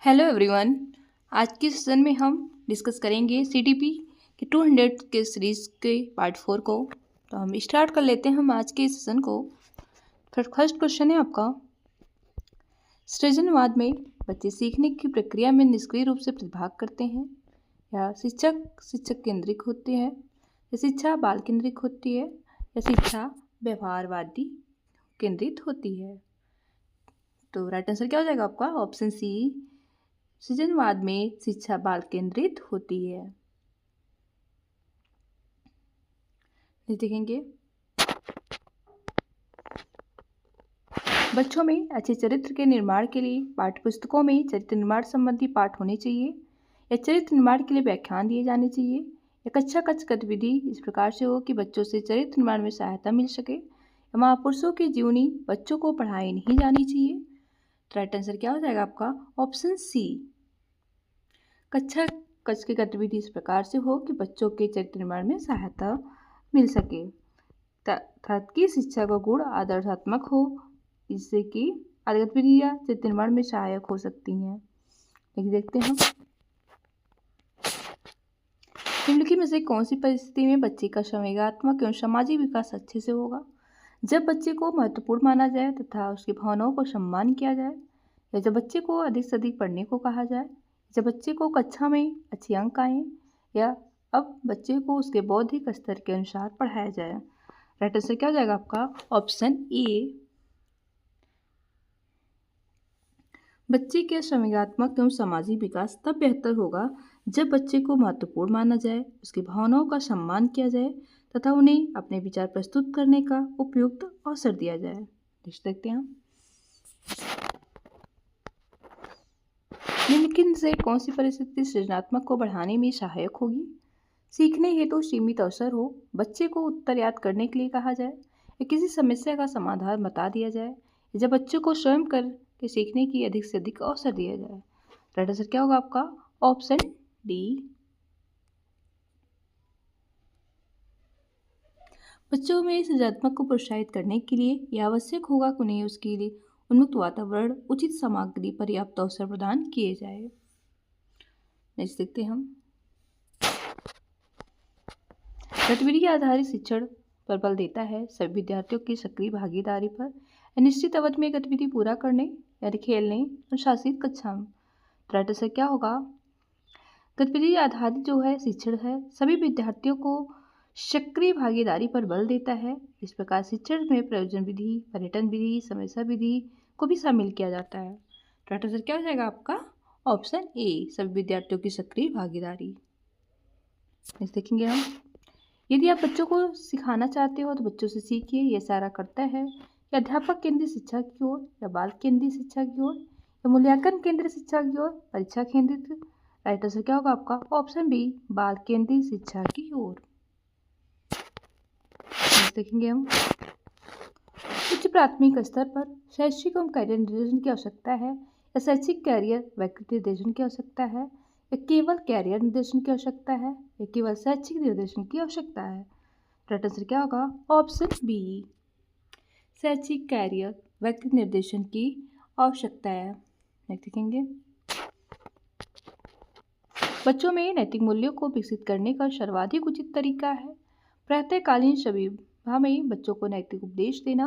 Hello everyone. आज के session में हम डिस्कस करेंगे सीटीपी के 200 के सीरीज़ के पार्ट 4 को। तो हम स्टार्ट कर लेते हैं हम आज के सेशन को। फिर फर्स्ट क्वेश्चन है आपका, सृजनवाद में बच्चे सीखने की प्रक्रिया में निष्क्रिय रूप से प्रतिभाग करते हैं या शिक्षक केंद्रित होते हैं या शिक्षा बाल केंद्रित होती है या शिक्षा व्यवहारवादी केंद्रित होती है। तो राइट आंसर क्या हो जाएगा आपका? ऑप्शन सी, सृजनवाद में शिक्षा बाल केंद्रित होती है। देखेंगे, बच्चों में अच्छे चरित्र के निर्माण के लिए पाठ्यपुस्तकों में चरित्र निर्माण संबंधी पाठ होने चाहिए या चरित्र निर्माण के लिए व्याख्यान दिए जाने चाहिए या कक्षा कक्ष गतिविधि इस प्रकार से हो कि बच्चों से चरित्र निर्माण में सहायता मिल सके या महापुरुषों की जीवनी बच्चों को पढ़ाई नहीं जानी चाहिए। तो राइट आंसर क्या हो जाएगा आपका? ऑप्शन सी, कक्षा कक्ष की गतिविधि इस प्रकार से हो कि बच्चों के चरित्र निर्माण में सहायता मिल सके तथा कि शिक्षा का गुण आदर्शात्मक हो, जिससे कि गतिविधियाँ चरित्र निर्माण में सहायक हो सकती हैं। लेकिन देखते हैं हम, निम्नलिखित में से कौन सी परिस्थिति में बच्चे का संवेगात्मक एवं सामाजिक विकास अच्छे से होगा? जब बच्चे को महत्वपूर्ण माना जाए तथा उसकी भावनाओं को सम्मान किया जाए, या जब बच्चे को अधिक से अधिक पढ़ने को कहा जाए, जब बच्चे को कक्षा में अच्छे अंक आए, या अब बच्चे को उसके बौद्धिक स्तर के अनुसार पढ़ाया जाए। राइट आंसर क्या हो जाएगा आपका? ऑप्शन ए, बच्चे के संवेगात्मक एवं सामाजिक विकास तब बेहतर होगा जब बच्चे को महत्वपूर्ण माना जाए, उसकी भावनाओं का सम्मान किया जाए तथा उन्हें अपने विचार प्रस्तुत करने का उपयुक्त अवसर दिया जाए। देखते हैं, निम्नलिखित से कौन सी परिस्थिति सृजनात्मक को बढ़ाने में सहायक होगी? सीखने हेतु सीमित अवसर हो, बच्चे को उत्तर याद करने के लिए कहा जाए या किसी समस्या का समाधान बता दिया जाए, जब बच्चों को स्वयं करके सीखने की अधिक से अधिक अवसर दिया जाए। राइट आंसर क्या होगा आपका? ऑप्शन डी, बच्चों में सृजनात्मक को प्रोत्साहित करने के लिए यह आवश्यक होगा कि उन्हें उसके लिए उन्मुक्त वातावरण, उचित सामग्री, पर्याप्त अवसर प्रदान किए जाए। नेक्स्ट देखते हैं हम, गतिविधि आधारित शिक्षण पर बल देता है सभी विद्यार्थियों की सक्रिय भागीदारी पर निश्चित अवधि में गतिविधि पूरा करने यानी खेलने अनुशासित कक्षा में। राइट आंसर क्या होगा? गतिविधि आधारित जो है शिक्षण है सभी विद्यार्थियों को सक्रिय भागीदारी पर बल देता है। इस प्रकार शिक्षण में प्रयोजन विधि, पर्यटन विधि, समस्या विधि को भी शामिल किया जाता है। राइट आंसर क्या हो जाएगा आपका? ऑप्शन ए, सभी विद्यार्थियों की सक्रिय भागीदारी। देखेंगे हम, यदि आप बच्चों को सिखाना चाहते हो तो बच्चों से सीखिए, यह इशारा करता है कि अध्यापक केंद्रित शिक्षा की ओर या बाल केंद्रित शिक्षा की ओर या मूल्यांकन केंद्रित शिक्षा की ओर, परीक्षा केंद्रित। राइट आंसर क्या होगा आपका? ऑप्शन बी, बाल केंद्रित शिक्षा की ओर। देखेंगे हम, उच्च प्राथमिक स्तर पर शैक्षिक एवं कैरियर निर्देशन की आवश्यकता है या शैक्षिक कैरियर व्यक्तित्व निर्देशन की आवश्यकता है या केवल कैरियर निर्देशन की आवश्यकता है या केवल शैक्षिक निर्देशन की आवश्यकता है? राइट आंसर क्या होगा? ऑप्शन बी, शैक्षिक कैरियर व्यक्तित्व निर्देशन की आवश्यकता है। नेक्स्ट देखेंगे, बच्चों में नैतिक मूल्यों को विकसित करने का सर्वाधिक उचित तरीका है प्रातःकालीन सभा में बच्चों को नैतिक उपदेश देना,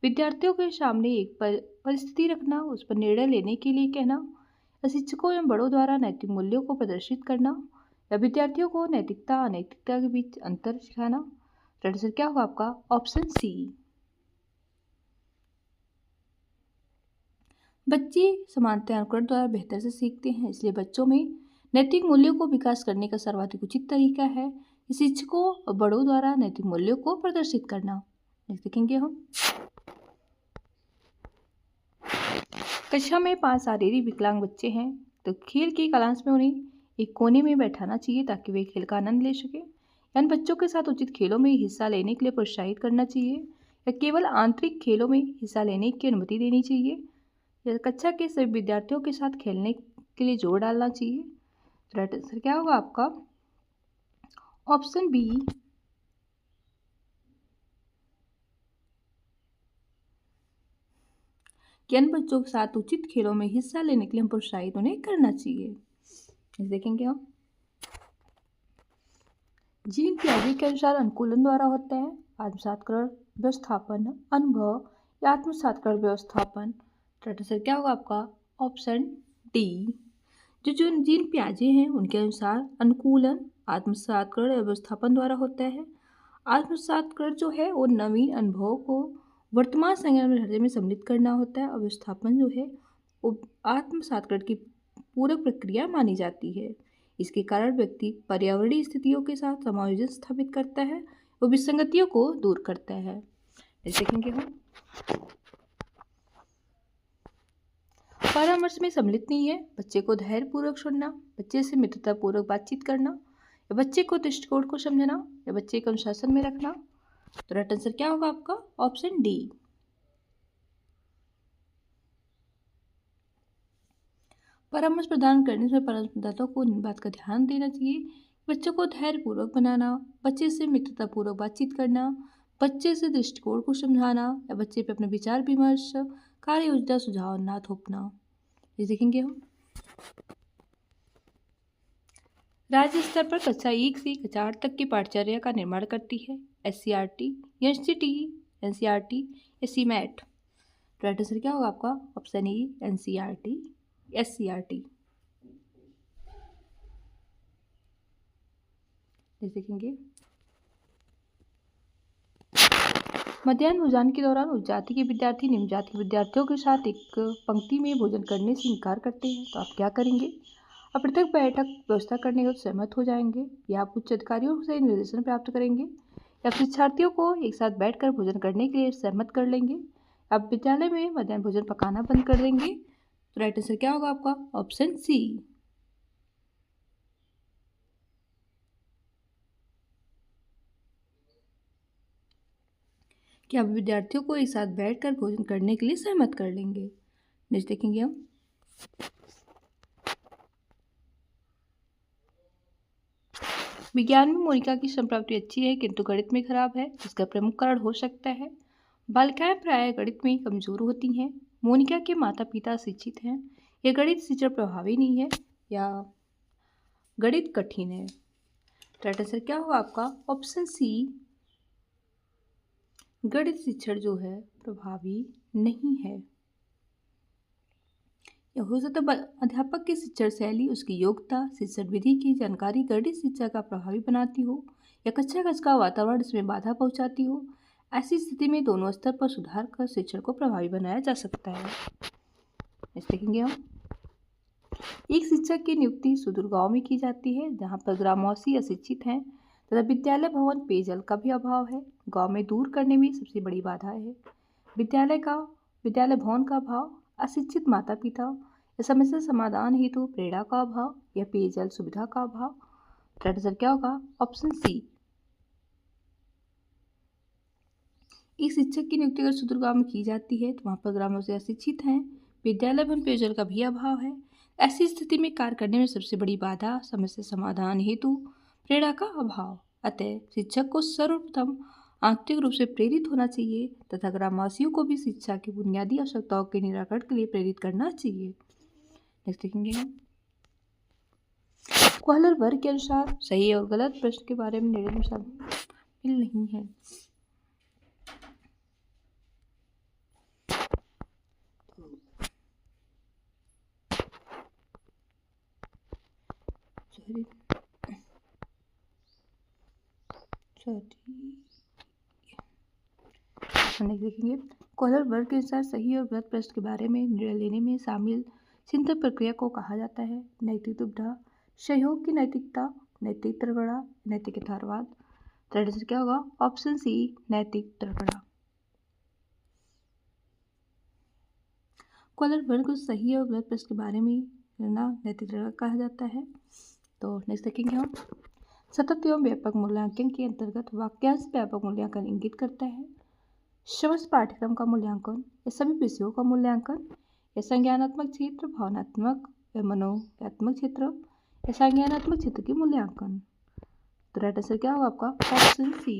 विद्यार्थियों के सामने एक परिस्थिति रखना, उस पर निर्णय लेने के लिए कहना, या शिक्षकों एवं बड़ों द्वारा नैतिक मूल्यों को प्रदर्शित करना, या विद्यार्थियों को नैतिकता अनैतिकता के बीच अंतर सिखाना। राइट आंसर क्या होगा आपका? ऑप्शन सी, बच्चे समानता अनुकरण द्वारा बेहतर से सीखते हैं, इसलिए बच्चों में नैतिक मूल्यों को विकास करने का सर्वाधिक उचित तरीका है शिक्षकों और बड़ों द्वारा नैतिक मूल्यों को प्रदर्शित करना। देखेंगे हम, कक्षा में 5 शारीरिक विकलांग बच्चे हैं तो खेल के कालांश में उन्हें एक कोने में बैठाना चाहिए ताकि वे खेल का आनंद ले सके, यानी बच्चों के साथ उचित खेलों में हिस्सा लेने के लिए प्रोत्साहित करना चाहिए या केवल आंतरिक खेलों में हिस्सा लेने की अनुमति देनी चाहिए या कक्षा के सभी विद्यार्थियों के साथ खेलने के लिए जोर डालना चाहिए। राइट आंसर क्या होगा आपका? ऑप्शन बी, कि अन्य बच्चों के साथ उचित खेलों में हिस्सा लेने के लिए हम प्रोत्साहित उन्हें करना चाहिए। देखेंगे हम जीन पियाजे के अनुसार अनुकूलन द्वारा होता है आत्मसातकरण व्यवस्थापन अनुभव या आत्मसातकरण व्यवस्थापन। तो आंसर क्या होगा आपका ऑप्शन डी। जो जीन पियाजे हैं उनके अनुसार अनुकूलन आत्मसातकरण या व्यवस्थापन द्वारा होता है। आत्मसातकरण जो है वो नवीन अनुभवों को वर्तमान संज्ञान ढांचे में सम्मिलित करना होता है और व्यवस्थापन जो है वो आत्मसातकरण की पूरक प्रक्रिया मानी जाती है। इसके कारण व्यक्ति पर्यावरणीय स्थितियों के साथ समायोजन स्थापित करता है और विसंगतियों को दूर करता है। देखेंगे हम परामर्श में सम्मिलित नहीं है बच्चे को धैर्यपूर्वक सुनना, बच्चे से मित्रतापूर्वक बातचीत करना या बच्चे को दृष्टिकोण को समझना या बच्चे को अनुशासन में रखना। तो राइट आंसर क्या होगा आपका ऑप्शन डी। परामर्श प्रदान करने से परामर्श प्रदाता को इन बात का ध्यान देना चाहिए बच्चों को धैर्यपूर्वक बनाना, बच्चे से मित्रतापूर्वक बातचीत करना, बच्चे से दृष्टिकोण को समझाना या बच्चे पे अपने विचार विमर्श कार्य योजना सुझाव ना थोपना। ये देखेंगे हम राज्य स्तर पर कक्षा 1 से कक्षा 8 तक की पाठचर्या का निर्माण करती है SCRT, NCT, NCRT या CMAT। तो राइट आंसर क्या होगा आपका ऑप्शन ई NCRT SCRT। देखेंगे मध्याह्न भोजन के दौरान उच्च जाति के विद्यार्थी निम्न जाति के विद्यार्थियों के साथ एक पंक्ति में भोजन करने से इनकार करते हैं तो आप क्या करेंगे? आप पृथक बैठक व्यवस्था करने को सहमत हो जाएंगे या आप उच्च अधिकारियों से निर्देशन प्राप्त करेंगे या शिक्षार्थियों को एक साथ बैठकर भोजन करने के लिए सहमत कर लेंगे। आप विद्यालय में मध्याह्न भोजन पकाना बंद कर देंगे। तो राइट आंसर क्या होगा आपका ऑप्शन सी। कि आप विद्यार्थियों को एक साथ बैठकर भोजन करने के लिए सहमत कर लेंगे। नेक्स्ट देखेंगे हम विज्ञान में मोनिका की संप्राप्ति अच्छी है किंतु गणित में खराब है। इसका प्रमुख कारण हो सकता है बालिकाएं प्रायः गणित में कमजोर होती हैं, मोनिका के माता पिता शिक्षित हैं, या गणित शिक्षण प्रभावी नहीं है, या गणित कठिन है। राइट आंसर क्या होगा आपका ऑप्शन सी। गणित शिक्षण जो है प्रभावी नहीं है। या हो सकता है अध्यापक की शिक्षण शैली उसकी योग्यता शिक्षण विधि की जानकारी गणित शिक्षा का प्रभावी बनाती हो या कक्षा कक्ष का वातावरण इसमें बाधा पहुंचाती हो। ऐसी स्थिति में दोनों स्तर पर सुधार कर शिक्षण को प्रभावी बनाया जा सकता है। देखेंगे हम एक शिक्षक की नियुक्ति सुदूर गांव में की जाती है जहां पर ग्रामवासी अशिक्षित हैं तथा विद्यालय भवन पेयजल का भी अभाव है। गांव में दूर करने में सबसे बड़ी बाधा है विद्यालय भवन का अभाव, अशिक्षित माता पिता या समस्या समाधान हेतु प्रेरणा का अभाव या पेयजल सुविधा का अभाव। राइट आंसर क्या होगा ऑप्शन सी। एक शिक्षक की नियुक्ति अगर सुदूर गांव में की जाती है तो वहाँ पर ग्रामवासी अशिक्षित हैं, विद्यालय भवन पेयजल का भी अभाव है। ऐसी स्थिति में कार्य करने में सबसे बड़ी बाधा समस्या समाधान हेतु प्रेरणा का अभाव। अतः शिक्षक को सर्वप्रथम आंतरिक रूप से प्रेरित होना चाहिए तथा ग्रामवासियों को भी शिक्षा की बुनियादी आवश्यकताओं के निराकरण के लिए प्रेरित करना चाहिए। नेक्स्ट देखेंगे हम क्वालर वर्ग के अनुसार सही और गलत प्रश्न के बारे में निर्णय शामिल नहीं है। देखेंगे कॉलर वर्ग के अनुसार सही और गलत प्रश्न के बारे में निर्णय लेने में शामिल चिंतन प्रक्रिया को कहा जाता है नैतिक दुविधा, सहयोग की नैतिकता, नैतिक तर्कड़ा, नैतिक यथार्थवाद। तो आंसर क्या होगा ऑप्शन सी नैतिक तर्कड़ा। कॉलर वर्ग को सही और गलत प्रश्न के बारे में नैतिक तर्कड़ा कहा जाता है। तो नेक्स्ट देखेंगे हम सतत एवं व्यापक मूल्यांकन के अंतर्गत वाक्यांश व्यापक मूल्यांकन इंगित करता है समस्त पाठ्यक्रम का मूल्यांकन या सभी विषयों का मूल्यांकन या संज्ञानात्मक क्षेत्र, भावनात्मक या मनोव्यात्मक क्षेत्र या संज्ञानात्मक क्षेत्र के मूल्यांकन। तो राइट आंसर क्या होगा आपका ऑप्शन सी।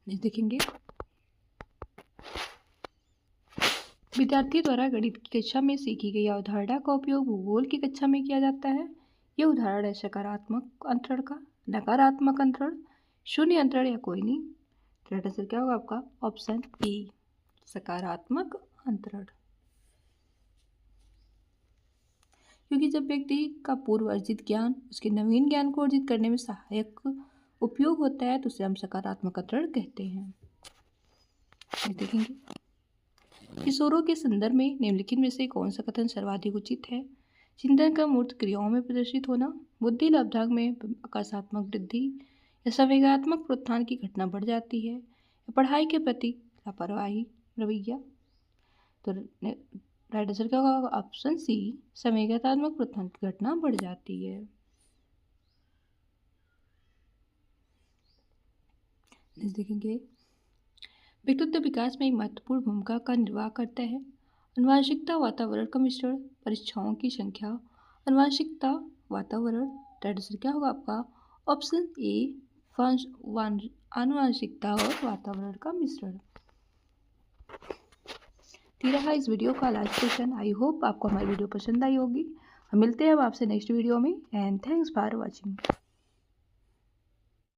नेक्स्ट देखेंगे, विद्यार्थी द्वारा गणित की कक्षा में सीखी गई अवधारणा का उपयोग भूगोल की कक्षा में किया जाता है। ये उदाहरण है सकारात्मक अंतरण का, नकारात्मक अंतरण, शून्य अंतरण या कोई नहीं। तो आंसर क्या होगा आपका? ऑप्शन ए, सकारात्मक अंतरण। क्योंकि जब व्यक्ति का पूर्व अर्जित ज्ञान उसके नवीन ज्ञान को अर्जित करने में सहायक उपयोग होता है तो उसे हम सकारात्मक अंतरण कहते हैं। देखेंगे, किशोरों के संदर्भ में निम्नलिखित में से कौन सा कथन सर्वाधिक उचित है? चिंतन का मूर्त क्रियाओं में प्रदर्शित होना, बुद्धि लब्धांक में आकाशात्मक वृद्धि या संवेगात्मक प्रोत्थान की घटना बढ़ जाती है, या पढ़ाई के प्रति लापरवाही रवैया। तो राइट आंसर क्या होगा? ऑप्शन सी, संवेगात्मक प्रोत्थान की घटना बढ़ जाती है। देखेंगे, व्यक्तित्व विकास में एक महत्वपूर्ण भूमिका का निर्वाह करता है अनुवांशिकता वातावरण का मिश्रण, परीक्षाओं की संख्या, अनुवांशिकता वातावरण। राइट आंसर क्या होगा आपका? ऑप्शन ए, आनुवांशिकता और वातावरण का मिश्रण। रहा इस वीडियो का लास्ट क्वेश्चन। आई होप आपको हमारी वीडियो पसंद आई होगी। हम मिलते हैं अब आपसे नेक्स्ट वीडियो में एंड थैंक्स फॉर वॉचिंग।